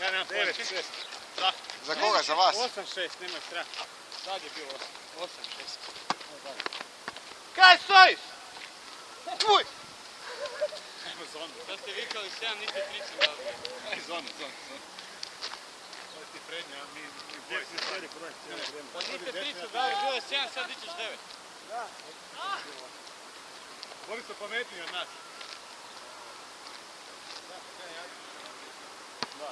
Ja nemam pojma. 9-6. Za koga? Za vas? 8-6, nemoj strah. Sad je bilo 8-6. Kaj stojiš? Uj! Ajmo zonu. Da ste vikali 7, niste 3 sam dali. Aj zonu. Ovo ti prednja, mi boji se stvari. Pa niste 3 sam dali, bilo je 7, sad dićeš 9. Da. Oni su pametniji od nas. Da.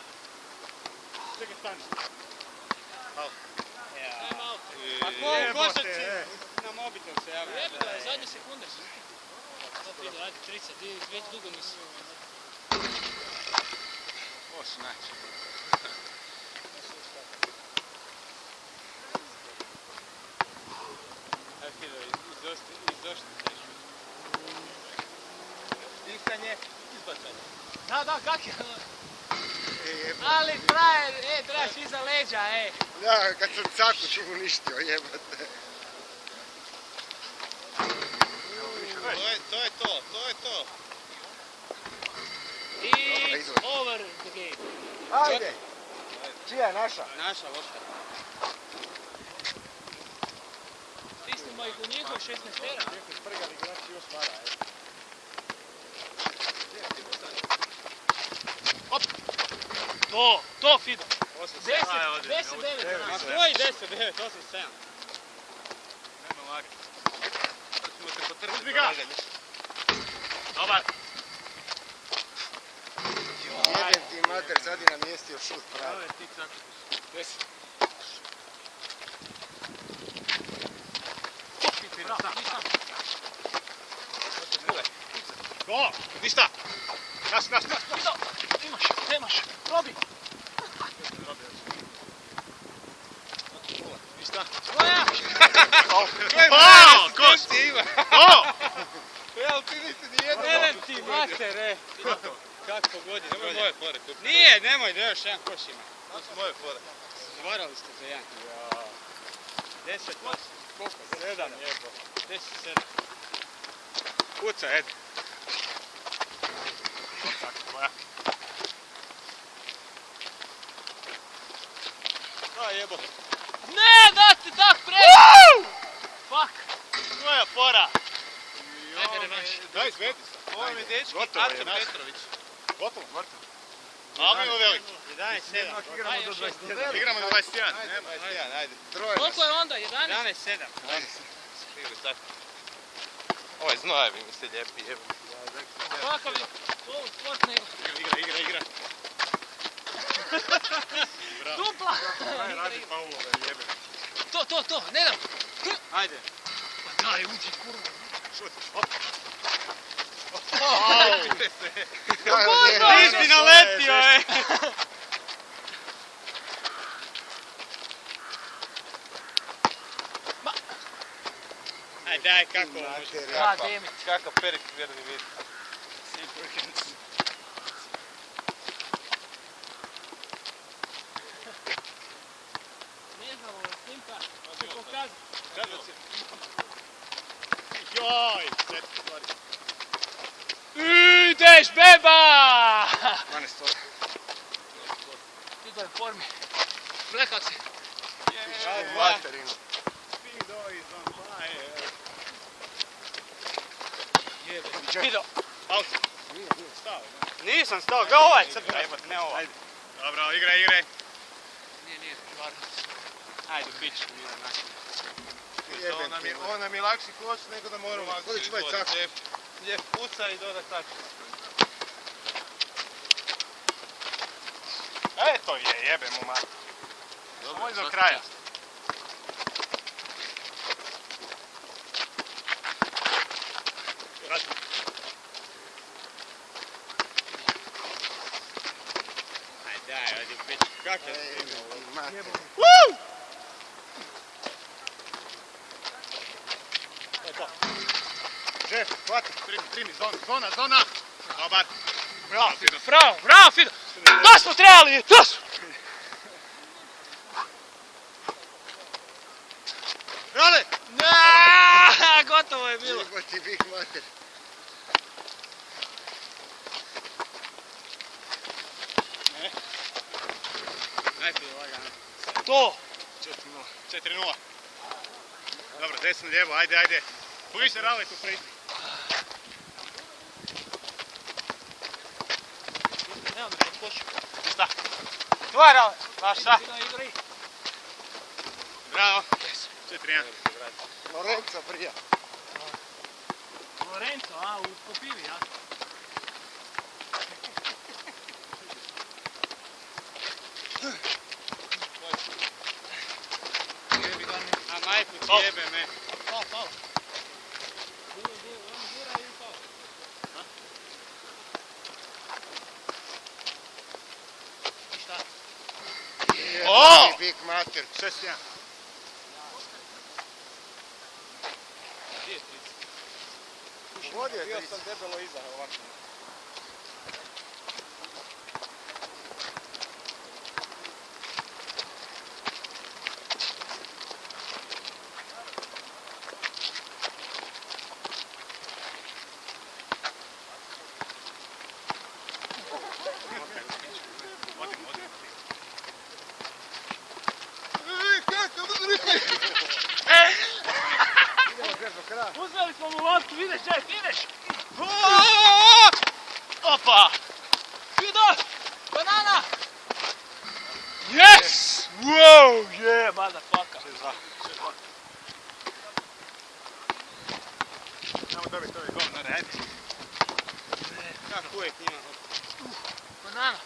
Čekaj, stani. Halo. Ajmo auto. A ko u košarci na mobitel se javlja? Jebi ga, zadnje sekunde su. To ide, ajde 30, već dugo mislim. Ovo su naći. Ajde, Fido, izdošli treću. Disanje, izbacanje. Da, kak je? Ali traje, trebaš iza leđa, Da, kad sam cakuć uništio, jebate. To je to. It's over the game. Ajde! Čija je naša? Naša, Oskar. Stisnimo ih u njihov 16-tera. Sprgali igrači još para, To Fido. 10-9. 10-9. Ma koji 10-9? 8-7. Nema lagati. Ćemo se potrpiti za laganje. Dobar. Jebem ti mater, sad je namjestio šut pravi. Ovo ti cakupiš. 10. Bravo, nisam. Go! Ništa! Naš! Fido, nemaš. Robi. Ništa? Svoja! Pao! Kost! O! Jel, ti nisi nijedno. Neden ti, mater, Kako pogoditi? Nemoj moje fore. Nije, nemoj, da još jedan koš ima. To su moje fore. Zvarali ste za jedan. 10, 8, koliko? 7, jebo. 10, 7. Kuca, Ed. Da, jebo. Ne, da ti tak prejde! Fuck! Tvoja fora! Ajde, revanš. Daj, sveti se. Ovo mi je dečki Artur Petrović. Gotovo? A mi je velik. 11-7. Igramo do 21. Igramo do 21. 21, ajde. Koliko je onda? 11? 11-7. Igri tako. Ovaj znojevi mi se lijepi jebim. Kakav je? Ovo sport nego. Igra. Dupla! Radi faulove, jebem. To, ne dam. Ajde. Pa daj, uđi kurva. Šut, hop. Ti si naletio, Aj daj, kako ovo može? God damn it. Kakav perik vjerni vid. Ne znam, ovo snimka će pokazati. Joj, sveti stvari. Ideš, beba! 12. Fido je u formi. Flekao se. Materinu. Fido is on fire. Fido. Out. Stao. Nisam stao, ga ovaj crta jebate, ne ovaj. Dobro, igraj. Nije, stvarno. Ajde, bić mi na način. On nam je lakši koč nego da moramo voditi ovaj cak. Lijep puca i doda tak. Eto je, jebem mu mater. Ovo je do kraja. Ajde, bić. Kako je snimao? Woo! Žef, hvati, primi, zona! Dobar! Bravo, Fido! Bravo, Fido! To smo trebali, to smo! Rale! Gotovo je bilo. Jebati bih mater. To! 4-0. Dobro, desno, lijevo, ajde. Poviše rale tu priđi. Nemam da pokošu. Šta? Tvara! Vaša! Igraj. Bravo. 4-1. Lorenzo prija. Lorenzo, a, u Kopivi, ja? A majku ti jebe me. Fal. I šta? O! Big mater. 6-1. Vodio je Bio 30. sam debelo iza ovako. Uzeli smo mu loptu, ideš Jeff, ideš! Opa! Fido! Banana! Yes! Wow! Yeah, motherfucker! Samo dobiti ovaj gol na red. Kako uvijek njima. Banana!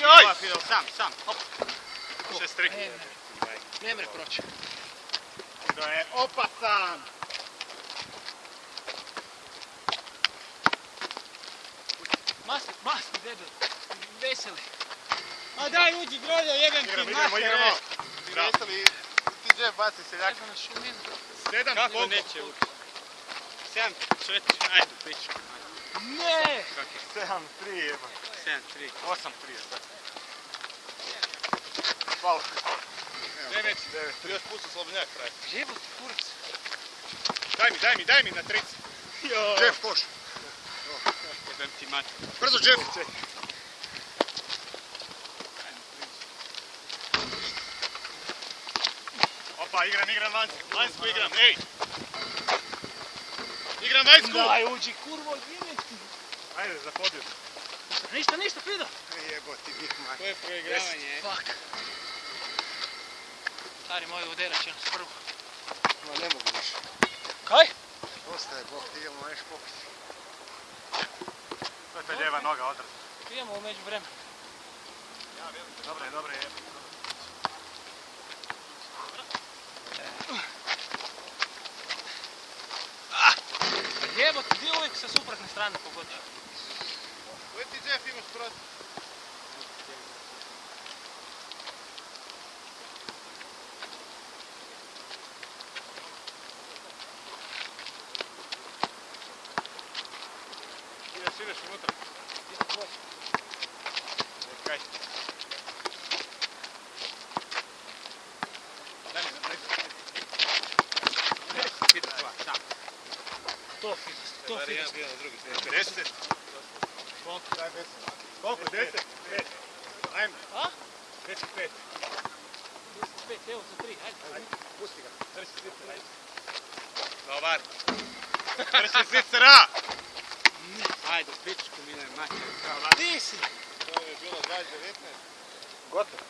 Joj! Fidel, sam. Hop. 6-3. Ne mre proći. To je opasan. Masti, debel. Veseli. A daj uđi Grodo, jebem ti Igramo. matere. Bravo. Ti Jeff baci seljak. Ne znam na šuminu. 7 Kako koliko? neće ući? 7-4, ajde piću. Ne! 7-3 jeba. 7-3. 8-3 sad. Hvala. 9. Još pusti slobodnjak kraj. Jebote, kurac. Daj mi na 30. Jeff, koš. Jebem ti mater. Brzo, Jeff. Opa, igram vanjsku igram, ej! Igram vanjsku! Daj uđi, kurvo, ideš ti. Ajde, za pobjedu. Ništa, Fido. Jeboti Big To mater. je proigravanje. Fuck. Stari moj, uderat će nas prvo. Ma ne mogu više. Kaj? Ostaje, Bog ti idemo još popiti. To je ta lijeva noga odraz. Pijemo u međuvremenu. Dobre je. Jebote, ti uvijek sa suprotne strane pogodio. Koji ti Jeff imaš protiv? Ideš unutra. Kaj? Daj mi. Fidel, sam. To Fido, to Fido. Ja bio na drugi strani. 10. Koliko? Daj 10. Koliko? 10? 5. Ajme. A? 10, 5. 5, evo za 3, ajde. Pusti ga. Drži zicer, ajde. Dobar. Drži zicera! Ajde, pičku mile mater. Ti si! To je bilo 2019. Gotovo.